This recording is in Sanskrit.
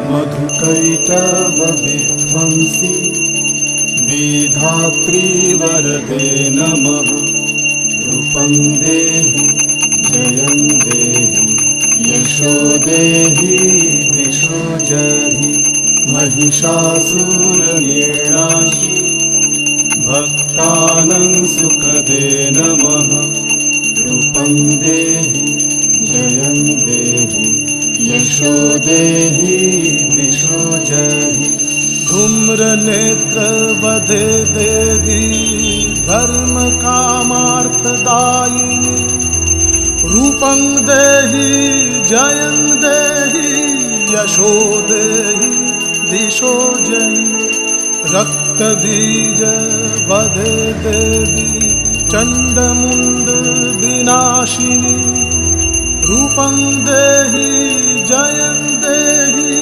मधुकैटभविध्वंसी विधात्री वरदे नमः। रूपं देहि जयं देहि यशो देहि दिशो जहि। महिषासुरनिर्नाशी भक्तानां सुखदे नमः। रूपं देहि जयं देहि यशो देहि दिशो जहि। धूम्रनेत्रवधे देवी धर्मकामार्थदायिनी। रूपं देहि जयं देहि यशो देहि दिशो जहि। रक्तबीज वधे देवी चण्डमुण्ड विनाशिनी। रूपं देहि जयं देहि